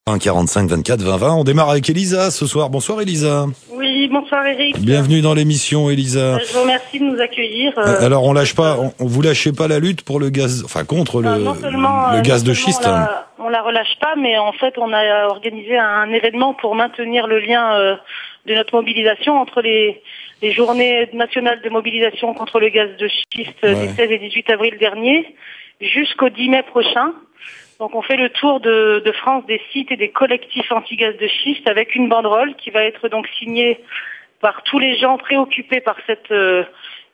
1 45 24 20 20. On démarre avec Elisa ce soir. Bonsoir Elisa. Oui, bonsoir Eric. Bienvenue dans l'émission Elisa. Je vous remercie de nous accueillir. Alors on lâche pas, vous lâchez pas la lutte pour le gaz, enfin contre le gaz de schiste. On la relâche pas, mais en fait on a organisé un événement pour maintenir le lien de notre mobilisation entre les journées nationales de mobilisation contre le gaz de schiste des 16 et 18 avril dernier jusqu'au 10 mai prochain. Donc on fait le tour de France des sites et des collectifs anti-gaz de schiste avec une banderole qui va être donc signée par tous les gens préoccupés par cette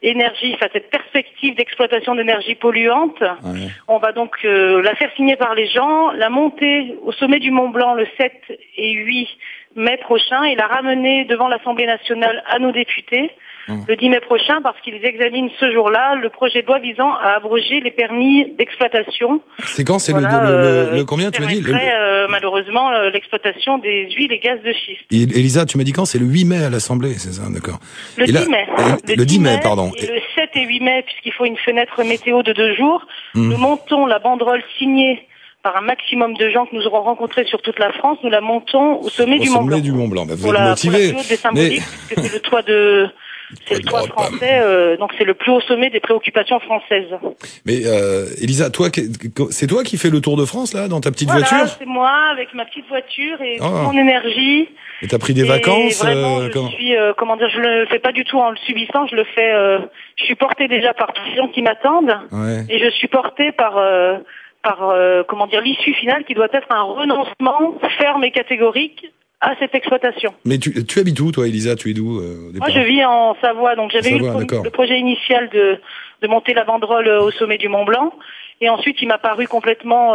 énergie, enfin cette perspective d'exploitation d'énergie polluante. Ouais. On va donc la faire signer par les gens, la monter au sommet du Mont Blanc le 7 et 8 mai prochain et la ramener devant l'Assemblée nationale à nos députés le 10 mai prochain parce qu'ils examinent ce jour-là le projet de loi visant à abroger les permis d'exploitation. C'est quand? C'est le combien tu m'as dit malheureusement l'exploitation des huiles et gaz de schiste. Et Elisa, tu m'as dit quand? C'est le 8 mai à l'Assemblée, c'est ça, d'accord. Le 10 mai. Le 10 mai, pardon. Et le 7 et 8 mai, puisqu'il faut une fenêtre météo de 2 jours, nous montons la banderole signée par un maximum de gens que nous aurons rencontrés sur toute la France, nous la montons au sommet du Mont Blanc. Du Mont Blanc. Bah, vous êtes motivés. Pour la plus haute des symboliques, parce que c'est le toit de... C'est le toit français, donc c'est le plus haut sommet des préoccupations françaises. Mais Elisa, c'est toi qui fais le tour de France là, dans ta petite voiture? Voilà, c'est moi avec ma petite voiture et toute mon énergie. Et t'as pris des vacances? Vraiment, je le fais pas du tout en le subissant. Je le fais. Je suis portée déjà par tous les gens qui m'attendent, et je suis portée par l'issue finale qui doit être un renoncement ferme et catégorique à cette exploitation. Mais tu habites où, toi, Elisa? Tu es d'où Moi, je vis en Savoie, donc j'avais eu le projet initial de monter la banderole au sommet du Mont Blanc, et ensuite il m'a paru complètement,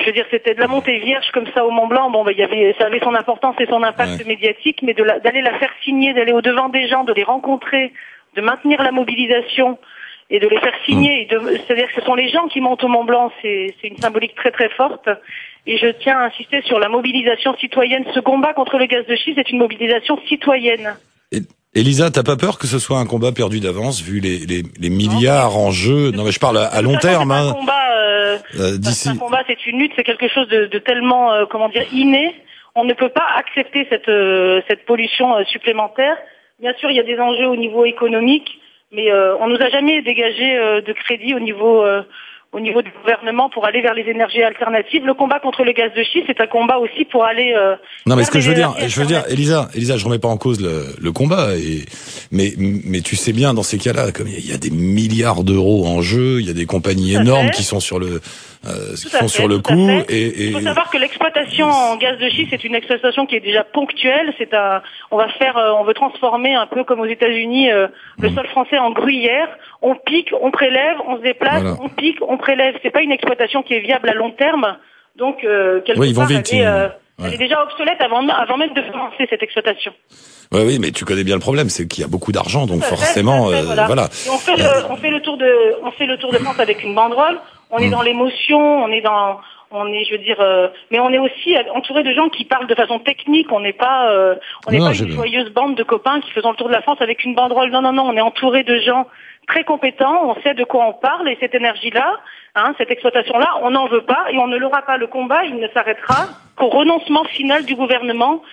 c'était de la montée vierge comme ça au Mont Blanc. Bon, ça avait son importance et son impact médiatique, mais d'aller la faire signer, d'aller au devant des gens, de les rencontrer, de maintenir la mobilisation et de les faire signer. C'est-à-dire que ce sont les gens qui montent au Mont Blanc. C'est une symbolique très très forte. Et je tiens à insister sur la mobilisation citoyenne. Ce combat contre le gaz de schiste est une mobilisation citoyenne. Elisa, t'as pas peur que ce soit un combat perdu d'avance, vu les milliards en jeu? Non, mais je parle à long terme. C'est un combat, d'ici. Un combat, c'est une lutte, c'est quelque chose de tellement, inné. On ne peut pas accepter cette pollution supplémentaire. Bien sûr, il y a des enjeux au niveau économique, mais on nous a jamais dégagé de crédit au niveau du gouvernement pour aller vers les énergies alternatives. Le combat contre le gaz de schiste, c'est un combat aussi pour aller... non, mais ce que je veux dire, Elisa, je remets pas en cause le combat, mais tu sais bien, dans ces cas-là, comme il y a des milliards d'euros en jeu, il y a des compagnies énormes qui sont sur le coup. Il faut savoir que l'exploitation en gaz de schiste, c'est une exploitation qui est déjà ponctuelle. On veut transformer un peu comme aux États-Unis le sol français en gruyère. On pique, on prélève, on se déplace, on pique, on prélève. C'est pas une exploitation qui est viable à long terme. Donc quelque part, elle est déjà obsolète avant même de commencer cette exploitation. Oui, mais tu connais bien le problème, c'est qu'il y a beaucoup d'argent, donc forcément, voilà. Et on fait le tour de France avec une banderole. On est dans l'émotion, mais on est aussi entouré de gens qui parlent de façon technique. On n'est pas une joyeuse bande de copains qui faisons le tour de la France avec une banderole. Non, on est entouré de gens très compétents. On sait de quoi on parle et cette énergie-là, cette exploitation-là, on n'en veut pas et on ne l'aura pas. Le combat, il ne s'arrêtera qu'au renoncement final du gouvernement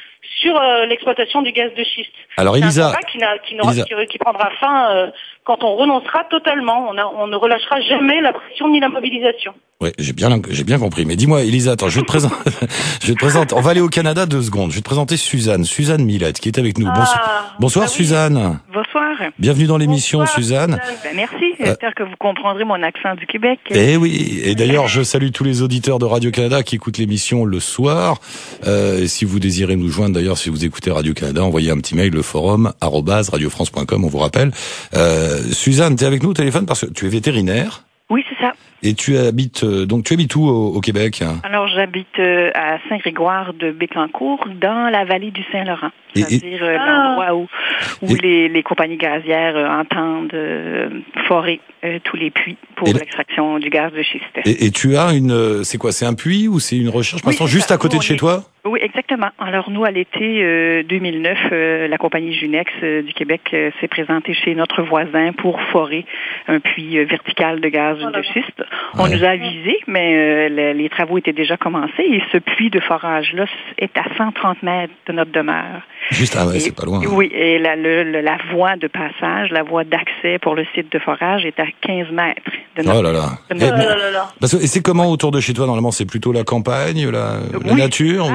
sur l'exploitation du gaz de schiste. Alors Elisa, c'est un combat qui prendra fin quand on renoncera totalement. On ne relâchera jamais la pression ni la mobilisation. Ouais, j'ai bien compris. Mais dis-moi, Elisa, attends, je te présente. On va aller au Canada 2 secondes. Je vais te présenter Suzanne Millette, qui est avec nous. Bonsoir, oui. Suzanne. Bonsoir. Bienvenue dans l'émission, Suzanne. Merci. J'espère que vous comprendrez mon accent du Québec. Eh oui. Et d'ailleurs, je salue tous les auditeurs de Radio-Canada qui écoutent l'émission le soir. Si vous désirez nous joindre, d'ailleurs, si vous écoutez Radio-Canada, envoyez un petit mail, le forum @radiofrance.com, on vous rappelle. Suzanne, t'es avec nous au téléphone parce que tu es vétérinaire. Oui, c'est ça. Et tu habites où au Québec? Alors, j'habite à Saint-Grégoire de Bécancour, dans la vallée du Saint-Laurent. C'est-à-dire l'endroit où les compagnies gazières entendent forer tous les puits pour l'extraction du gaz de schiste. Et tu as c'est un puits ou c'est une recherche, juste à côté de chez toi? Oui, exactement. Alors nous, à l'été 2009, la compagnie Junex du Québec s'est présentée chez notre voisin pour forer un puits vertical de gaz de schiste. On nous a avisé, mais les travaux étaient déjà commencés et ce puits de forage-là est à 130 mètres de notre demeure. Juste, c'est pas loin. Oui, et la voie de passage, la voie d'accès pour le site de forage est à 15 mètres de notre demeure. Et c'est comment autour de chez toi? Normalement, c'est plutôt la campagne, la nature?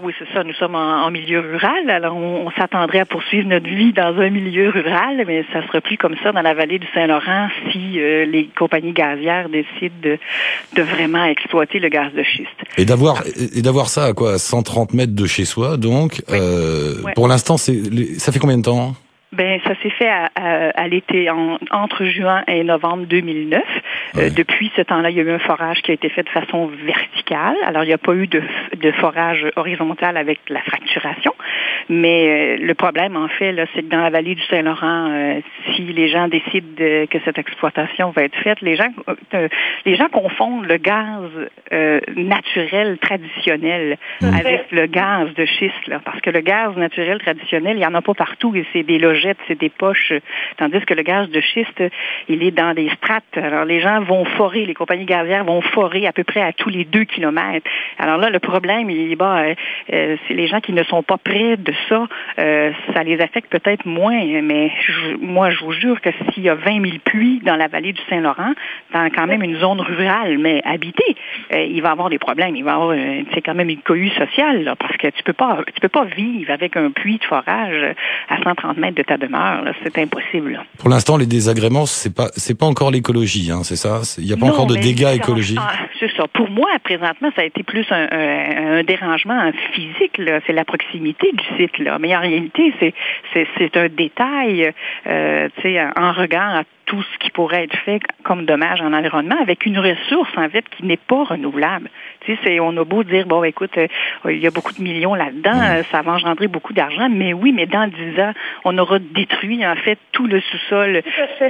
Oui, c'est ça. Nous sommes en milieu rural. Alors, on s'attendrait à poursuivre notre vie dans un milieu rural, mais ça sera plus comme ça dans la vallée du Saint-Laurent si les compagnies gazières décident de vraiment exploiter le gaz de schiste. Et d'avoir ça à quoi? À 130 mètres de chez soi, donc. Pour l'instant, ça fait combien de temps? Ben, ça s'est fait à l'été, entre juin et novembre 2009. Depuis ce temps-là, il y a eu un forage qui a été fait de façon verticale. Alors, il n'y a pas eu de forage horizontal avec la fracturation. Mais le problème, en fait, là, c'est que dans la vallée du Saint-Laurent, si les gens décident que cette exploitation va être faite, les gens confondent le gaz naturel traditionnel avec le gaz de schiste, là, parce que le gaz naturel traditionnel, il n'y en a pas partout, et c'est des logettes, c'est des poches, tandis que le gaz de schiste, il est dans des strates. Alors, les gens vont forer, les compagnies gazières vont forer à peu près à tous les 2 kilomètres. Alors là, le problème, c'est les gens qui ne sont pas près de ça les affecte peut-être moins, mais moi, je vous jure que s'il y a 20 000 puits dans la vallée du Saint-Laurent, dans quand même une zone rurale, mais habitée, il va y avoir des problèmes. Il va y avoir, c'est quand même une cohue sociale, là, parce que tu peux pas vivre avec un puits de forage à 130 mètres de ta demeure, là. C'est impossible, là. Pour l'instant, les désagréments, c'est pas encore l'écologie, hein, c'est ça? Il n'y a pas encore de dégâts écologiques? C'est ça. Pour moi, présentement, ça a été plus un dérangement physique, là. C'est la proximité du site, là. Mais en réalité, c'est un détail, en regard à tout ce qui pourrait être fait comme dommage en environnement avec une ressource, en fait, qui n'est pas renouvelable. On a beau dire, bon, écoute, il y a beaucoup de millions là-dedans, ça va engendrer beaucoup d'argent, mais oui, mais dans 10 ans, on aura détruit, en fait, tout le sous-sol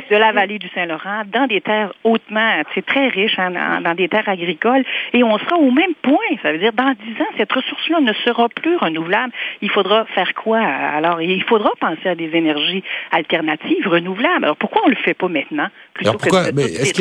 de la vallée du Saint-Laurent, dans des terres hautement, c'est très riche, dans des terres agricoles, et on sera au même point. Ça veut dire, dans 10 ans, cette ressource-là ne sera plus renouvelable. Il faudra faire quoi? Alors, il faudra penser à des énergies alternatives, renouvelables. Alors, pourquoi on le fait pas maintenant? Est-ce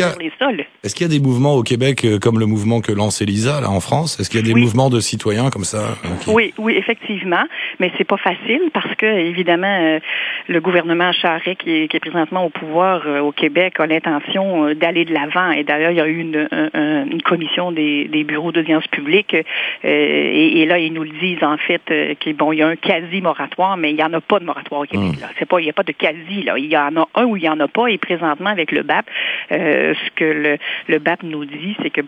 qu'il y a des mouvements au Québec comme le mouvement que lance Elisa là en France? Est-ce qu'il y a des mouvements de citoyens comme ça? Oui, effectivement, mais c'est pas facile parce que évidemment le gouvernement Charest qui est présentement au pouvoir au Québec a l'intention d'aller de l'avant, et d'ailleurs il y a eu une commission des bureaux d'audience publique et là ils nous le disent en fait qu'il y a un quasi moratoire, mais il y en a pas de moratoire au Québec. Là. Il y a pas de quasi là, il y en a un ou il y en a pas, et présentement avec le BAP, ce que le BAP nous dit, c'est que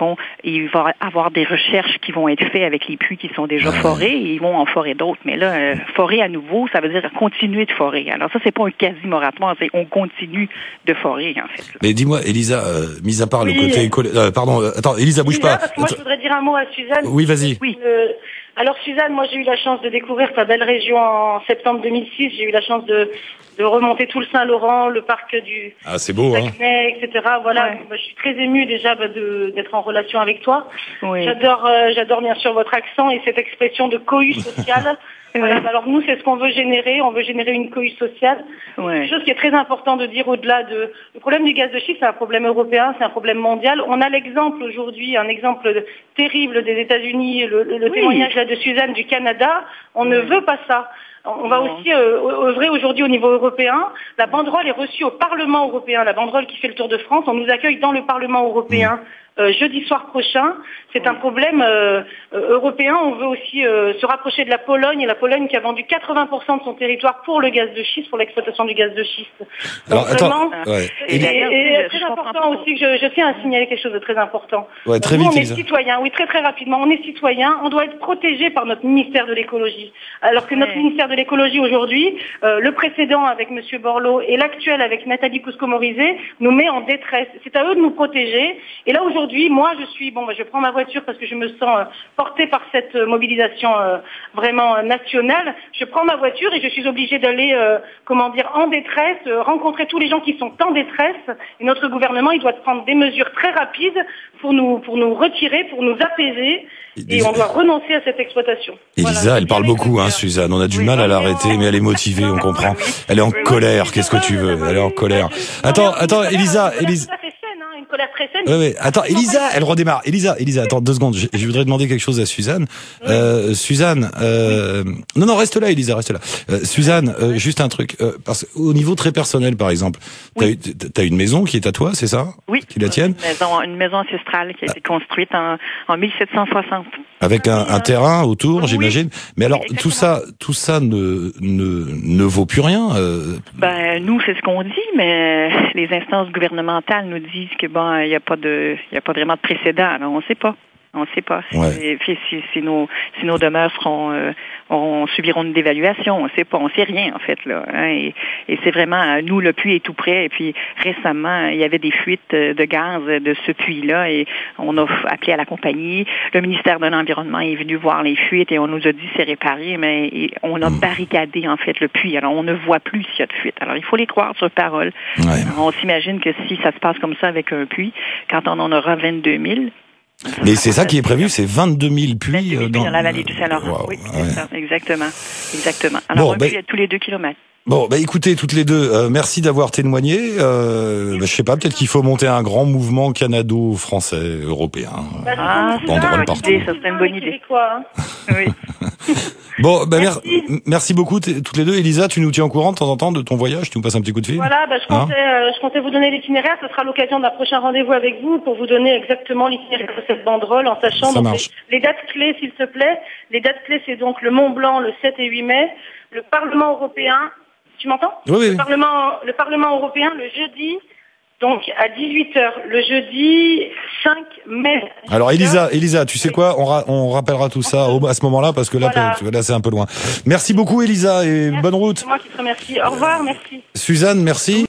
il va avoir des recherches qui vont être faites avec les puits qui sont déjà forés, et ils vont en forer d'autres. Mais là, forer à nouveau, ça veut dire continuer de forer. Alors ça, c'est pas un quasi-moratoire, c'est on continue de forer, en fait. Là. Mais dis-moi, Elisa, mis à part le côté... attends, Elisa, bouge pas. Moi, je voudrais dire un mot à Suzanne. Oui, vas-y. Oui. Alors, Suzanne, moi, j'ai eu la chance de découvrir ta belle région en septembre 2006. J'ai eu la chance de remonter tout le Saint-Laurent, le parc du Saguenay, etc. Voilà, je suis très émue déjà d'être en relation avec toi. Oui. J'adore bien sûr votre accent et cette expression de cohue sociale. Voilà, alors nous, c'est ce qu'on veut générer. On veut générer une cohue sociale. Une chose qui est très important de dire au-delà le problème du gaz de schiste, c'est un problème européen, c'est un problème mondial. On a l'exemple aujourd'hui, un exemple terrible des États-Unis, le témoignage là de Suzanne du Canada. On ne veut pas ça. On va aussi œuvrer aujourd'hui au niveau européen. La banderole est reçue au Parlement européen, la banderole qui fait le tour de France. On nous accueille dans le Parlement européen jeudi soir prochain. C'est un problème européen. On veut aussi se rapprocher de la Pologne, et la Pologne qui a vendu 80% de son territoire pour le gaz de schiste, pour l'exploitation du gaz de schiste. Alors, vraiment, et très important aussi, je tiens à signaler quelque chose de très important. Ouais, très Nous, vite, on est citoyens, très rapidement, on est citoyens, on doit être protégé par notre ministère de l'écologie. Alors que notre ministère de l'écologie aujourd'hui, le précédent avec Monsieur Borloo et l'actuel avec Nathalie Kousko-Morizet nous met en détresse. C'est à eux de nous protéger. Et là aujourd'hui, moi je prends ma voiture parce que je me sens portée par cette mobilisation vraiment nationale. Je prends ma voiture et je suis obligée d'aller, en détresse, rencontrer tous les gens qui sont en détresse. Et notre gouvernement, il doit prendre des mesures très rapides pour nous retirer, pour nous apaiser. Et on doit renoncer à cette exploitation. Elisa, voilà, elle parle beaucoup, Suzanne. On a du mal à l'arrêter, mais elle est motivée, on comprend. Elle est en colère. Qu'est-ce que tu veux? Elle est en colère. Attends, Elisa. Une colère très saine. Ouais. Attends, Elisa, elle redémarre. Elisa, attends 2 secondes. Je voudrais demander quelque chose à Suzanne. Suzanne, non, reste là, Elisa, reste là. Suzanne, juste un truc, parce qu'au niveau très personnel, par exemple, t'as une maison qui est à toi, c'est ça? Oui. Qui la tienne? Une maison ancestrale qui a été construite en 1760. Avec un terrain autour, j'imagine. Mais alors, exactement. tout ça ne vaut plus rien. Nous, c'est ce qu'on dit, mais les instances gouvernementales nous disent que il y a pas vraiment de précédent. Alors, on sait pas. Si nos demeures subiront une dévaluation, on sait rien en fait là. Et c'est vraiment nous, le puits est tout près. Et puis récemment, il y avait des fuites de gaz de ce puits-là et on a appelé à la compagnie. Le ministère de l'Environnement est venu voir les fuites et on nous a dit c'est réparé, mais on a barricadé en fait le puits. Alors on ne voit plus s'il y a de fuite. Alors il faut les croire sur parole. Ouais. On s'imagine que si ça se passe comme ça avec un puits, quand on en aura 22 000. Mais c'est ça qui est prévu, c'est 22 000 puits dans la vallée du Saint-Laurent. Wow, oui, c'est ça, exactement. Alors, un puits à tous les 2 kilomètres. Bon, écoutez, toutes les deux, merci d'avoir témoigné. Je sais pas, peut-être qu'il faut monter un grand mouvement canado-français, européen. Banderole partout. Ça serait une bonne idée. Oui. Bon, merci beaucoup toutes les deux. Elisa, tu nous tiens au courant de temps en temps de ton voyage, tu nous passes un petit coup de fil. Voilà, je comptais vous donner l'itinéraire. Ce sera l'occasion d'un prochain rendez-vous avec vous pour vous donner exactement l'itinéraire de cette banderole en sachant les dates clés, s'il te plaît. Les dates clés, c'est donc le Mont Blanc le 7 et 8 mai, le Parlement européen. Tu m'entends? Oui. Le Parlement européen le jeudi, donc à 18h, le jeudi 5 mai. Alors Elisa, tu sais quoi? On rappellera tout ça à ce moment-là parce que là c'est un peu loin. Merci beaucoup Elisa et bonne route. C'est moi qui te remercie. Au revoir, merci. Suzanne, merci.